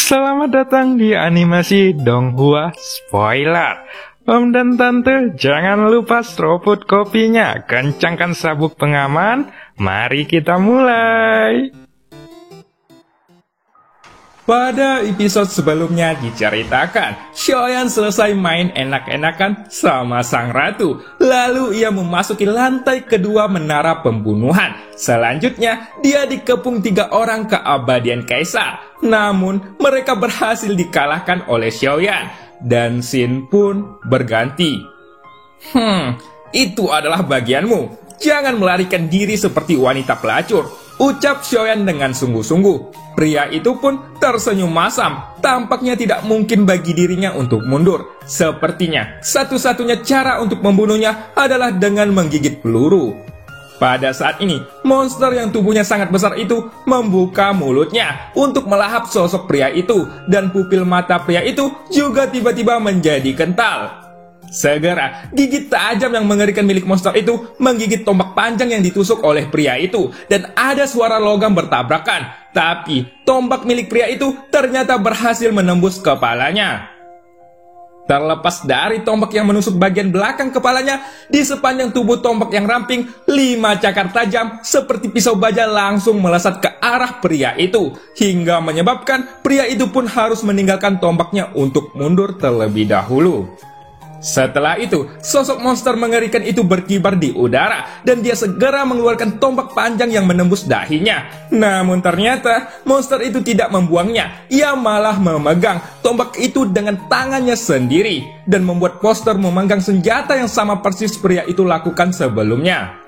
Selamat datang di animasi Donghua Spoiler. Om dan Tante, jangan lupa seruput kopinya, kencangkan sabuk pengaman, mari kita mulai. Pada episode sebelumnya diceritakan, Xiaoyan selesai main enak-enakan sama sang ratu. Lalu ia memasuki lantai kedua menara pembunuhan. Selanjutnya, dia dikepung 3 orang keabadian kaisar. Namun, mereka berhasil dikalahkan oleh Xiaoyan. Dan scene pun berganti. Itu adalah bagianmu. Jangan melarikan diri seperti wanita pelacur, ucap Xiaoyan dengan sungguh-sungguh. Pria itu pun tersenyum masam. Tampaknya tidak mungkin bagi dirinya untuk mundur. Sepertinya satu-satunya cara untuk membunuhnya adalah dengan menggigit peluru. Pada saat ini, monster yang tubuhnya sangat besar itu membuka mulutnya untuk melahap sosok pria itu. Dan pupil mata pria itu juga tiba-tiba menjadi kental. Segera, gigit tajam yang mengerikan milik monster itu menggigit tombak panjang yang ditusuk oleh pria itu. Dan ada suara logam bertabrakan. Tapi, tombak milik pria itu ternyata berhasil menembus kepalanya. Terlepas dari tombak yang menusuk bagian belakang kepalanya, di sepanjang tubuh tombak yang ramping, 5 cakar tajam seperti pisau baja langsung melesat ke arah pria itu. Hingga menyebabkan pria itu pun harus meninggalkan tombaknya untuk mundur terlebih dahulu. Setelah itu, sosok monster mengerikan itu berkibar di udara dan dia segera mengeluarkan tombak panjang yang menembus dahinya. Namun ternyata, monster itu tidak membuangnya. Ia malah memegang tombak itu dengan tangannya sendiri dan membuat monster memegang senjata yang sama persis pria itu lakukan sebelumnya.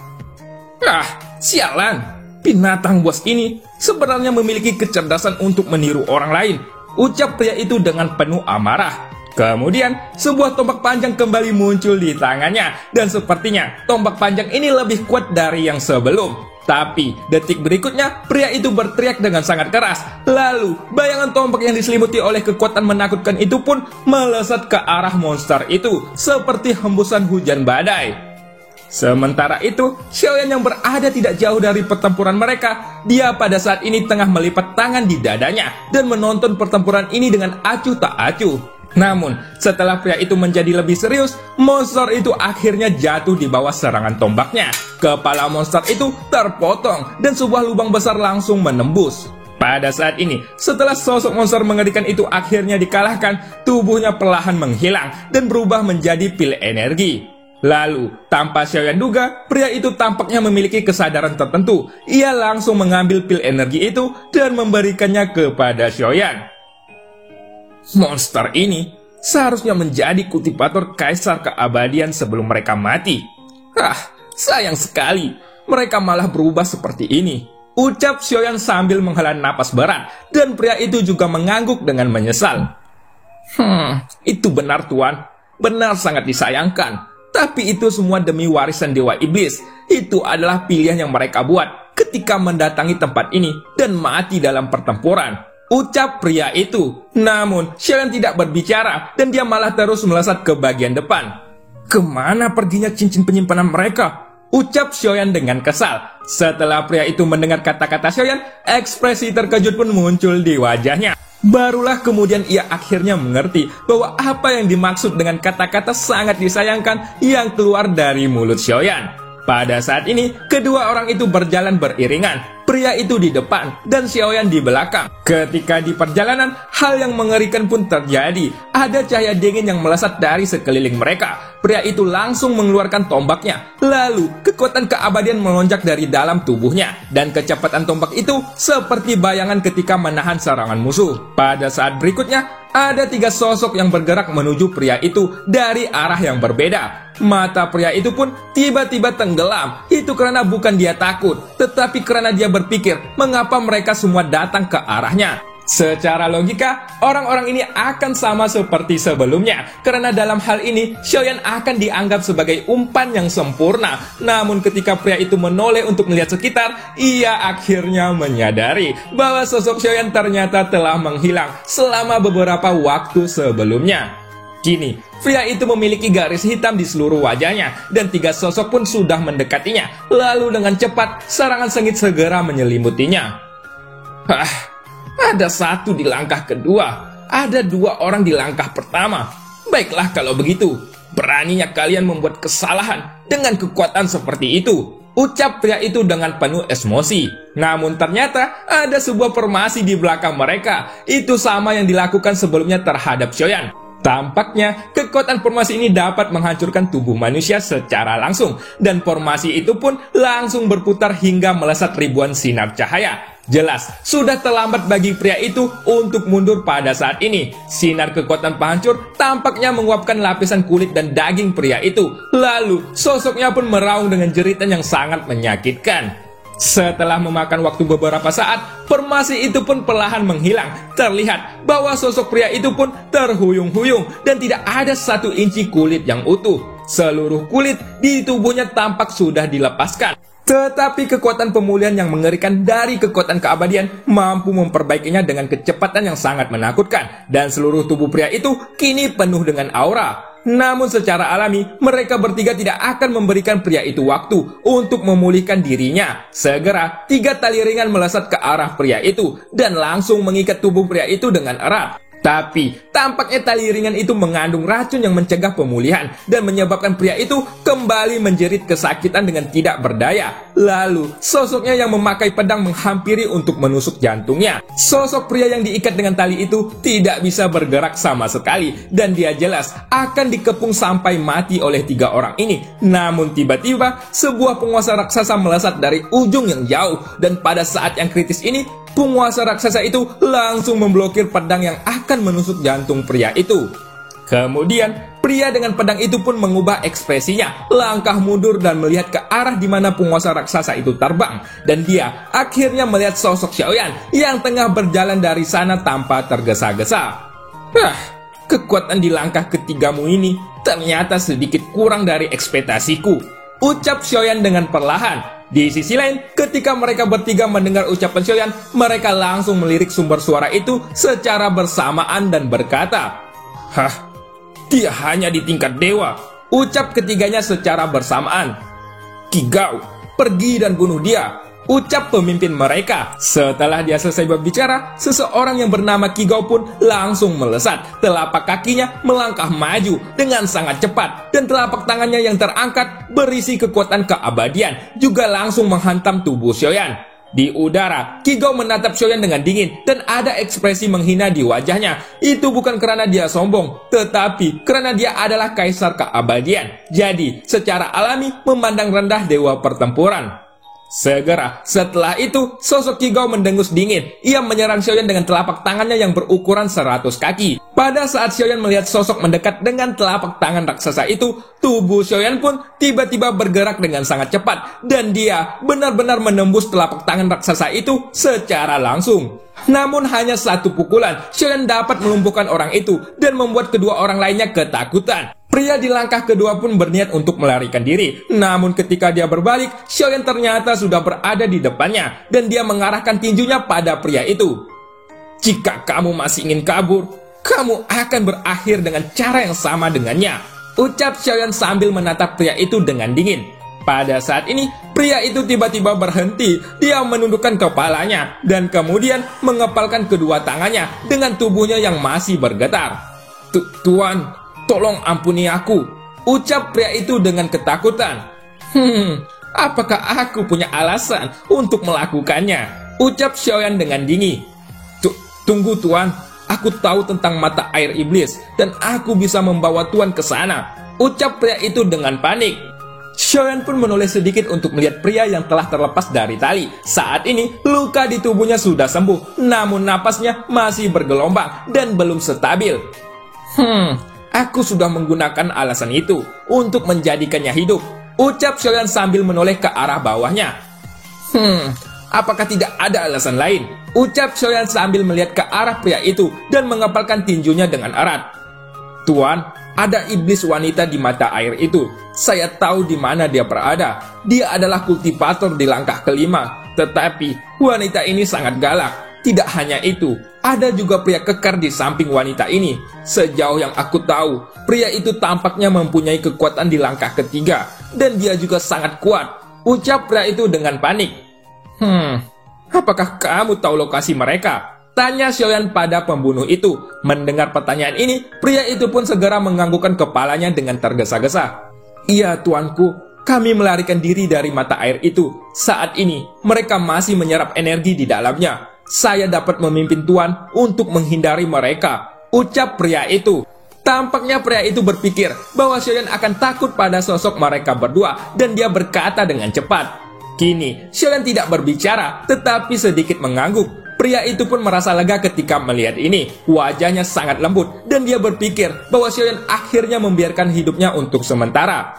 Sialan! Binatang buas ini sebenarnya memiliki kecerdasan untuk meniru orang lain, ucap pria itu dengan penuh amarah. Kemudian, sebuah tombak panjang kembali muncul di tangannya. Dan sepertinya, tombak panjang ini lebih kuat dari yang sebelum. Tapi, detik berikutnya, pria itu berteriak dengan sangat keras. Lalu, bayangan tombak yang diselimuti oleh kekuatan menakutkan itu pun melesat ke arah monster itu, seperti hembusan hujan badai. Sementara itu, Xiaoyan yang berada tidak jauh dari pertempuran mereka. Dia pada saat ini tengah melipat tangan di dadanya dan menonton pertempuran ini dengan acuh tak acuh. Namun, setelah pria itu menjadi lebih serius, monster itu akhirnya jatuh di bawah serangan tombaknya. Kepala monster itu terpotong dan sebuah lubang besar langsung menembus. Pada saat ini, setelah sosok monster mengerikan itu akhirnya dikalahkan, tubuhnya perlahan menghilang dan berubah menjadi pil energi. Lalu, tanpa Xiaoyan duga, pria itu tampaknya memiliki kesadaran tertentu. Ia langsung mengambil pil energi itu dan memberikannya kepada Xiaoyan. Monster ini seharusnya menjadi kultivator kaisar keabadian sebelum mereka mati. Sayang sekali, mereka malah berubah seperti ini, ucap Xiaoyan sambil menghela napas berat, dan pria itu juga mengangguk dengan menyesal. Itu benar tuan, benar sangat disayangkan. Tapi itu semua demi warisan Dewa Iblis. Itu adalah pilihan yang mereka buat ketika mendatangi tempat ini dan mati dalam pertempuran, ucap pria itu. Namun, Xiaoyan tidak berbicara dan dia malah terus melesat ke bagian depan. Kemana perginya cincin penyimpanan mereka? Ucap Xiaoyan dengan kesal. Setelah pria itu mendengar kata-kata Xiaoyan, ekspresi terkejut pun muncul di wajahnya. Barulah kemudian ia akhirnya mengerti bahwa apa yang dimaksud dengan kata-kata sangat disayangkan yang keluar dari mulut Xiaoyan. Pada saat ini, kedua orang itu berjalan beriringan. Pria itu di depan dan Xiaoyan di belakang. Ketika di perjalanan, hal yang mengerikan pun terjadi. Ada cahaya dingin yang melesat dari sekeliling mereka. Pria itu langsung mengeluarkan tombaknya. Lalu, kekuatan keabadian melonjak dari dalam tubuhnya. Dan kecepatan tombak itu seperti bayangan ketika menahan serangan musuh. Pada saat berikutnya, ada 3 sosok yang bergerak menuju pria itu dari arah yang berbeda. Mata pria itu pun tiba-tiba tenggelam. Itu karena bukan dia takut, tetapi karena dia berpikir mengapa mereka semua datang ke arahnya. Secara logika, orang-orang ini akan sama seperti sebelumnya. Karena dalam hal ini, Xiaoyan akan dianggap sebagai umpan yang sempurna. Namun ketika pria itu menoleh untuk melihat sekitar, ia akhirnya menyadari bahwa sosok Xiaoyan ternyata telah menghilang selama beberapa waktu sebelumnya. Kini, pria itu memiliki garis hitam di seluruh wajahnya, dan 3 sosok pun sudah mendekatinya. Lalu dengan cepat, serangan sengit segera menyelimutinya. Ada satu di langkah kedua, ada dua orang di langkah pertama. Baiklah kalau begitu, beraninya kalian membuat kesalahan dengan kekuatan seperti itu, ucap pria itu dengan penuh emosi. Namun ternyata ada sebuah formasi di belakang mereka. Itu sama yang dilakukan sebelumnya terhadap Xiaoyan. Tampaknya kekuatan formasi ini dapat menghancurkan tubuh manusia secara langsung, dan formasi itu pun langsung berputar hingga melesat ribuan sinar cahaya. Jelas, sudah terlambat bagi pria itu untuk mundur pada saat ini. Sinar kekuatan penghancur tampaknya menguapkan lapisan kulit dan daging pria itu. Lalu, sosoknya pun meraung dengan jeritan yang sangat menyakitkan. Setelah memakan waktu beberapa saat, formasi itu pun perlahan menghilang. Terlihat bahwa sosok pria itu pun terhuyung-huyung dan tidak ada 1 inci kulit yang utuh. Seluruh kulit di tubuhnya tampak sudah dilepaskan. Tetapi kekuatan pemulihan yang mengerikan dari kekuatan keabadian mampu memperbaikinya dengan kecepatan yang sangat menakutkan. Dan seluruh tubuh pria itu kini penuh dengan aura. Namun secara alami, mereka bertiga tidak akan memberikan pria itu waktu untuk memulihkan dirinya. Segera, 3 tali ringan melesat ke arah pria itu dan langsung mengikat tubuh pria itu dengan erat. Tapi, tampaknya tali ringan itu mengandung racun yang mencegah pemulihan dan menyebabkan pria itu kembali menjerit kesakitan dengan tidak berdaya. Lalu, sosoknya yang memakai pedang menghampiri untuk menusuk jantungnya. Sosok pria yang diikat dengan tali itu tidak bisa bergerak sama sekali, dan dia jelas akan dikepung sampai mati oleh 3 orang ini. Namun tiba-tiba, sebuah penguasa raksasa melesat dari ujung yang jauh, dan pada saat yang kritis ini, penguasa raksasa itu langsung memblokir pedang yang akan menusuk jantung pria itu. Kemudian, pria dengan pedang itu pun mengubah ekspresinya, langkah mundur dan melihat ke arah di mana penguasa raksasa itu terbang. Dan dia akhirnya melihat sosok Xiaoyan yang tengah berjalan dari sana tanpa tergesa-gesa. Kekuatan di langkah ketigamu ini ternyata sedikit kurang dari ekspektasiku, ucap Xiaoyan dengan perlahan. Di sisi lain, ketika mereka bertiga mendengar ucapan Xiaoyan, mereka langsung melirik sumber suara itu secara bersamaan dan berkata, dia hanya di tingkat dewa, ucap ketiganya secara bersamaan. Qi Gao, pergi dan bunuh dia, ucap pemimpin mereka. Setelah dia selesai berbicara, seseorang yang bernama Qi Gao pun langsung melesat. Telapak kakinya melangkah maju dengan sangat cepat, dan telapak tangannya yang terangkat berisi kekuatan keabadian juga langsung menghantam tubuh Xiaoyan. Di udara, Qi Gao menatap Xiaoyan dengan dingin dan ada ekspresi menghina di wajahnya. Itu bukan karena dia sombong, tetapi karena dia adalah kaisar keabadian. Jadi, secara alami memandang rendah dewa pertempuran. Segera setelah itu, sosok Qi Gao mendengus dingin. Ia menyerang Xiaoyan dengan telapak tangannya yang berukuran 100 kaki. Pada saat Xiaoyan melihat sosok mendekat dengan telapak tangan raksasa itu, tubuh Xiaoyan pun tiba-tiba bergerak dengan sangat cepat. Dan dia benar-benar menembus telapak tangan raksasa itu secara langsung. Namun hanya 1 pukulan, Xiaoyan dapat melumpuhkan orang itu dan membuat kedua orang lainnya ketakutan. Pria di langkah kedua pun berniat untuk melarikan diri. Namun ketika dia berbalik, Xiaoyan ternyata sudah berada di depannya dan dia mengarahkan tinjunya pada pria itu. Jika kamu masih ingin kabur, kamu akan berakhir dengan cara yang sama dengannya, ucap Xiaoyan sambil menatap pria itu dengan dingin. Pada saat ini, pria itu tiba-tiba berhenti. Dia menundukkan kepalanya dan kemudian mengepalkan kedua tangannya dengan tubuhnya yang masih bergetar. Tuan, tolong ampuni aku, ucap pria itu dengan ketakutan. Apakah aku punya alasan untuk melakukannya? Ucap Xiaoyan dengan dingin. Tunggu tuan, aku tahu tentang mata air iblis dan aku bisa membawa tuan ke sana, ucap pria itu dengan panik. Xiaoyan pun menoleh sedikit untuk melihat pria yang telah terlepas dari tali. Saat ini, luka di tubuhnya sudah sembuh, namun napasnya masih bergelombang dan belum stabil. Aku sudah menggunakan alasan itu untuk menjadikannya hidup, ucap Xiaoyan sambil menoleh ke arah bawahnya. Apakah tidak ada alasan lain? Ucap Xiaoyan sambil melihat ke arah pria itu dan mengepalkan tinjunya dengan erat. Tuan, ada iblis wanita di mata air itu. Saya tahu di mana dia berada. Dia adalah kultivator di langkah kelima. Tetapi wanita ini sangat galak. Tidak hanya itu, ada juga pria kekar di samping wanita ini. Sejauh yang aku tahu, pria itu tampaknya mempunyai kekuatan di langkah ketiga. Dan dia juga sangat kuat, ucap pria itu dengan panik. Apakah kamu tahu lokasi mereka? Tanya Xiaoyan pada pembunuh itu. Mendengar pertanyaan ini, pria itu pun segera menganggukkan kepalanya dengan tergesa-gesa. Iya tuanku, kami melarikan diri dari mata air itu. Saat ini, mereka masih menyerap energi di dalamnya. Saya dapat memimpin tuan untuk menghindari mereka, ucap pria itu. Tampaknya pria itu berpikir bahwa Xiaoyan akan takut pada sosok mereka berdua dan dia berkata dengan cepat. Kini, Xiaoyan tidak berbicara tetapi sedikit mengangguk. Pria itu pun merasa lega ketika melihat ini. Wajahnya sangat lembut dan dia berpikir bahwa Xiaoyan akhirnya membiarkan hidupnya untuk sementara.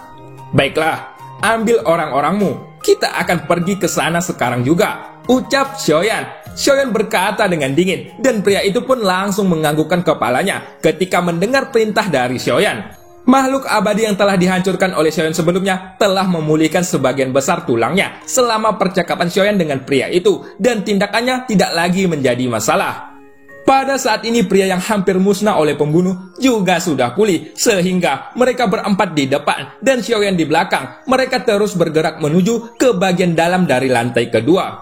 Baiklah, ambil orang-orangmu. Kita akan pergi ke sana sekarang juga, ucap Xiaoyan. Xiaoyan berkata dengan dingin dan pria itu pun langsung menganggukkan kepalanya ketika mendengar perintah dari Xiaoyan. Makhluk abadi yang telah dihancurkan oleh Xiaoyan sebelumnya telah memulihkan sebagian besar tulangnya selama percakapan Xiaoyan dengan pria itu dan tindakannya tidak lagi menjadi masalah. Pada saat ini pria yang hampir musnah oleh pembunuh juga sudah pulih sehingga mereka berempat di depan dan Xiaoyan di belakang. Mereka terus bergerak menuju ke bagian dalam dari lantai kedua.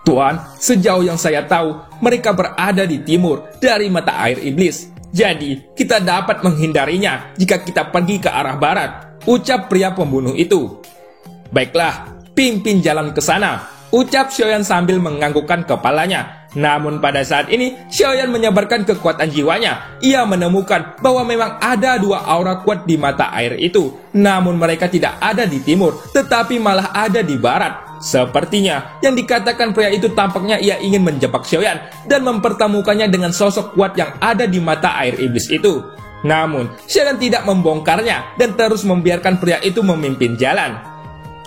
Tuan, sejauh yang saya tahu mereka berada di timur dari mata air iblis. Jadi, kita dapat menghindarinya jika kita pergi ke arah barat, ucap pria pembunuh itu. Baiklah, pimpin jalan ke sana, ucap Xiaoyan sambil menganggukkan kepalanya. Namun pada saat ini, Xiaoyan menyebarkan kekuatan jiwanya. Ia menemukan bahwa memang ada dua aura kuat di mata air itu. Namun mereka tidak ada di timur, tetapi malah ada di barat. Sepertinya yang dikatakan pria itu tampaknya ia ingin menjebak Xiaoyan dan mempertemukannya dengan sosok kuat yang ada di mata air iblis itu. Namun, Xiaoyan tidak membongkarnya dan terus membiarkan pria itu memimpin jalan.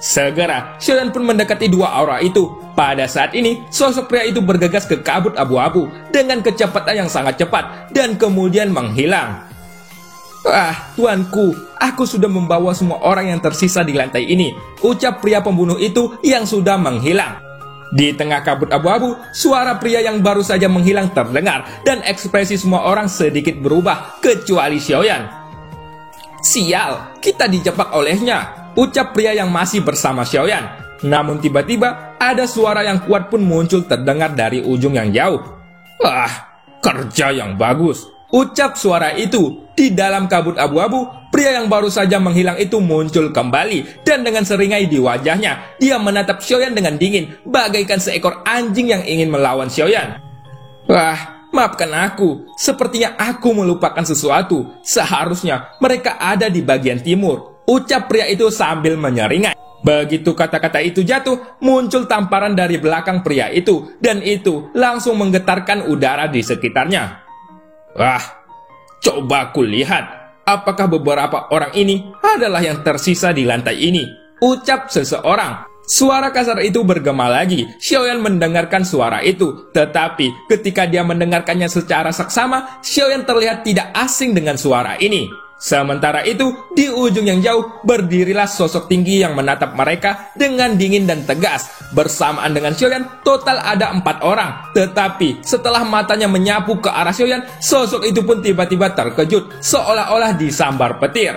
Segera, Xiaoyan pun mendekati dua aura itu. Pada saat ini, sosok pria itu bergegas ke kabut abu-abu dengan kecepatan yang sangat cepat dan kemudian menghilang. Tuanku, aku sudah membawa semua orang yang tersisa di lantai ini, ucap pria pembunuh itu yang sudah menghilang. Di tengah kabut abu-abu, suara pria yang baru saja menghilang terdengar dan ekspresi semua orang sedikit berubah kecuali Xiaoyan. Sial, kita dijebak olehnya, ucap pria yang masih bersama Xiaoyan. Namun tiba-tiba ada suara yang kuat pun muncul terdengar dari ujung yang jauh. Kerja yang bagus, ucap suara itu. Di dalam kabut abu-abu, pria yang baru saja menghilang itu muncul kembali dan dengan seringai di wajahnya, dia menatap Xiaoyan dengan dingin, bagaikan seekor anjing yang ingin melawan Xiaoyan. Maafkan aku, sepertinya aku melupakan sesuatu. Seharusnya mereka ada di bagian timur, ucap pria itu sambil menyeringai. Begitu kata-kata itu jatuh, muncul tamparan dari belakang pria itu, dan itu langsung menggetarkan udara di sekitarnya. Coba aku lihat, apakah beberapa orang ini adalah yang tersisa di lantai ini, ucap seseorang. Suara kasar itu bergema lagi. Xiaoyan mendengarkan suara itu, tetapi ketika dia mendengarkannya secara saksama, Xiaoyan terlihat tidak asing dengan suara ini. Sementara itu, di ujung yang jauh, berdirilah sosok tinggi yang menatap mereka dengan dingin dan tegas. Bersamaan dengan Xiaoyan, total ada 4 orang. Tetapi, setelah matanya menyapu ke arah Xiaoyan, sosok itu pun tiba-tiba terkejut, seolah-olah disambar petir.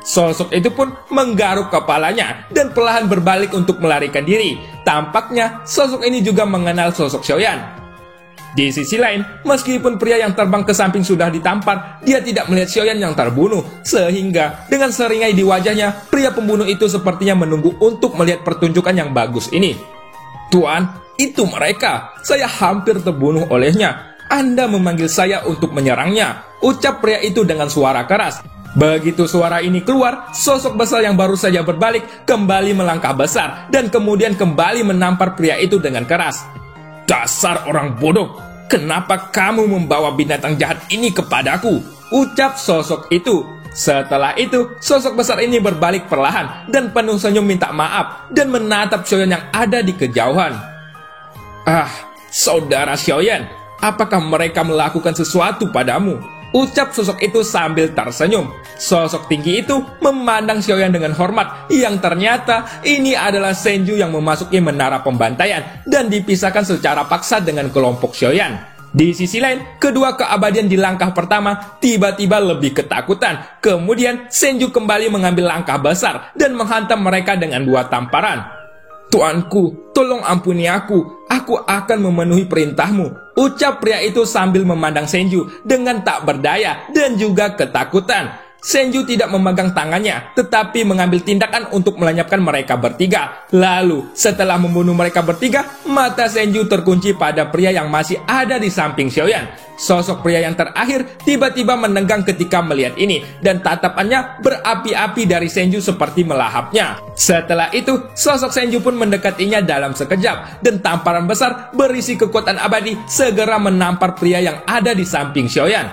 Sosok itu pun menggaruk kepalanya dan perlahan berbalik untuk melarikan diri. Tampaknya, sosok ini juga mengenal sosok Xiaoyan. Di sisi lain, meskipun pria yang terbang ke samping sudah ditampar, dia tidak melihat Xiaoyan yang terbunuh, sehingga dengan seringai di wajahnya, pria pembunuh itu sepertinya menunggu untuk melihat pertunjukan yang bagus ini. Tuan, itu mereka. Saya hampir terbunuh olehnya. Anda memanggil saya untuk menyerangnya, ucap pria itu dengan suara keras. Begitu suara ini keluar, sosok besar yang baru saja berbalik kembali melangkah besar dan kemudian kembali menampar pria itu dengan keras. Dasar orang bodoh, kenapa kamu membawa binatang jahat ini kepadaku? Ucap sosok itu. Setelah itu, sosok besar ini berbalik perlahan dan penuh senyum minta maaf dan menatap Xiaoyan yang ada di kejauhan. Saudara Xiaoyan, apakah mereka melakukan sesuatu padamu? Ucap sosok itu sambil tersenyum. Sosok tinggi itu memandang Xiaoyan dengan hormat, yang ternyata ini adalah Senju yang memasuki menara pembantaian dan dipisahkan secara paksa dengan kelompok Xiaoyan. Di sisi lain, kedua keabadian di langkah pertama tiba-tiba lebih ketakutan. Kemudian Senju kembali mengambil langkah besar dan menghantam mereka dengan 2 tamparan. Tuanku, tolong ampuni aku aku akan memenuhi perintahmu, ucap pria itu sambil memandang Senju dengan tak berdaya dan juga ketakutan. Senju tidak memegang tangannya, tetapi mengambil tindakan untuk melenyapkan mereka bertiga. Lalu, setelah membunuh mereka bertiga, mata Senju terkunci pada pria yang masih ada di samping Xiaoyan. Sosok pria yang terakhir tiba-tiba menenggang ketika melihat ini, dan tatapannya berapi-api dari Senju seperti melahapnya. Setelah itu, sosok Senju pun mendekatinya dalam sekejap, dan tamparan besar berisi kekuatan abadi segera menampar pria yang ada di samping Xiaoyan.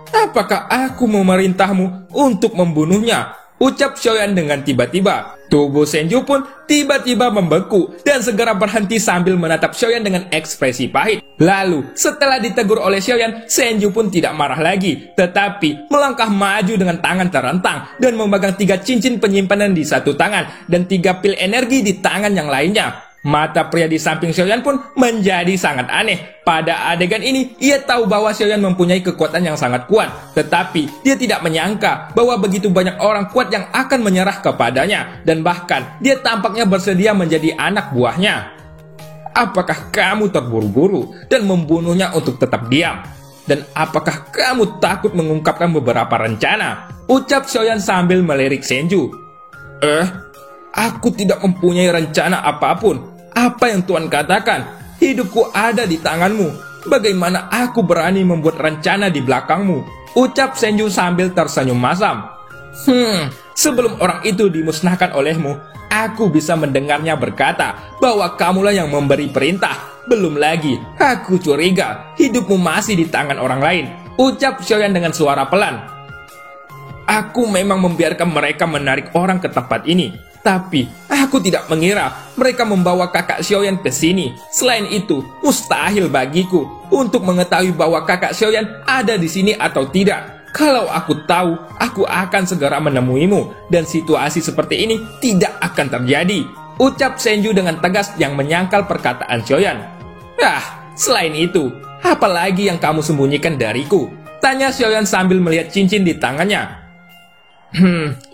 Apakah aku memerintahmu untuk membunuhnya? Ucap Xiaoyan dengan tiba-tiba. Tubuh Senju pun tiba-tiba membeku dan segera berhenti sambil menatap Xiaoyan dengan ekspresi pahit. Lalu, setelah ditegur oleh Xiaoyan, Senju pun tidak marah lagi, tetapi melangkah maju dengan tangan terentang dan memegang 3 cincin penyimpanan di satu tangan dan 3 pil energi di tangan yang lainnya. Mata pria di samping Xiaoyan pun menjadi sangat aneh. Pada adegan ini, ia tahu bahwa Xiaoyan mempunyai kekuatan yang sangat kuat. Tetapi, dia tidak menyangka bahwa begitu banyak orang kuat yang akan menyerah kepadanya. Dan bahkan, dia tampaknya bersedia menjadi anak buahnya. Apakah kamu terburu-buru dan membunuhnya untuk tetap diam? Dan apakah kamu takut mengungkapkan beberapa rencana? Ucap Xiaoyan sambil melirik Senju. Aku tidak mempunyai rencana apapun. Apa yang Tuan katakan? Hidupku ada di tanganmu. Bagaimana aku berani membuat rencana di belakangmu? Ucap Senju sambil tersenyum masam. Sebelum orang itu dimusnahkan olehmu, aku bisa mendengarnya berkata bahwa kamulah yang memberi perintah. Belum lagi, aku curiga hidupmu masih di tangan orang lain. Ucap Xiaoyan dengan suara pelan. Aku memang membiarkan mereka menarik orang ke tempat ini. Tapi, aku tidak mengira mereka membawa kakak Xiaoyan ke sini. Selain itu, mustahil bagiku untuk mengetahui bahwa kakak Xiaoyan ada di sini atau tidak. Kalau aku tahu, aku akan segera menemuimu, dan situasi seperti ini tidak akan terjadi. Ucap Senju dengan tegas yang menyangkal perkataan Xiaoyan. Selain itu, apa lagi yang kamu sembunyikan dariku? Tanya Xiaoyan sambil melihat cincin di tangannya.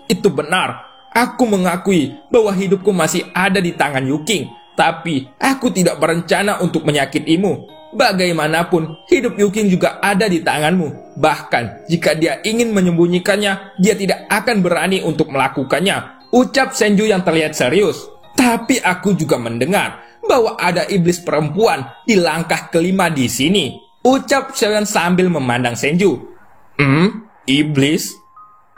Itu benar. Aku mengakui bahwa hidupku masih ada di tangan Yuking, tapi aku tidak berencana untuk menyakitimu. Bagaimanapun, hidup Yuking juga ada di tanganmu. Bahkan, jika dia ingin menyembunyikannya, dia tidak akan berani untuk melakukannya. Ucap Senju yang terlihat serius. Tapi aku juga mendengar bahwa ada iblis perempuan di langkah kelima di sini. Ucap Xiaoyan sambil memandang Senju. Iblis?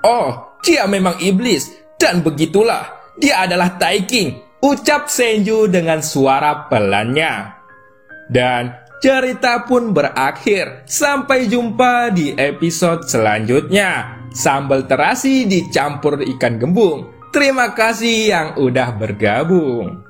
Oh, dia memang iblis. Dan begitulah, dia adalah Tai King, ucap Senju dengan suara pelannya. Dan cerita pun berakhir. Sampai jumpa di episode selanjutnya. Sambal terasi dicampur ikan gembung. Terima kasih yang udah bergabung.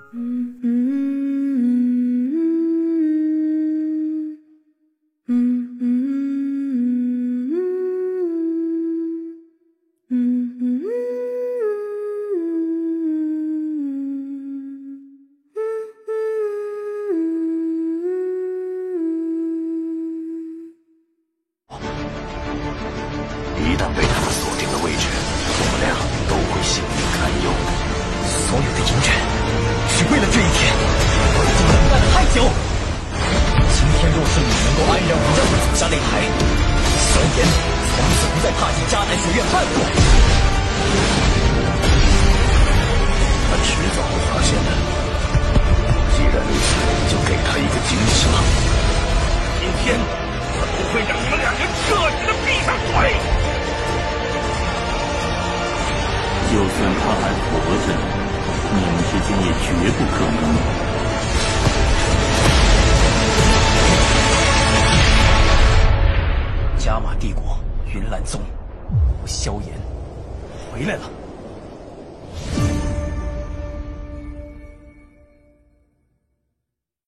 加玛帝国云岚宗，萧炎回来了。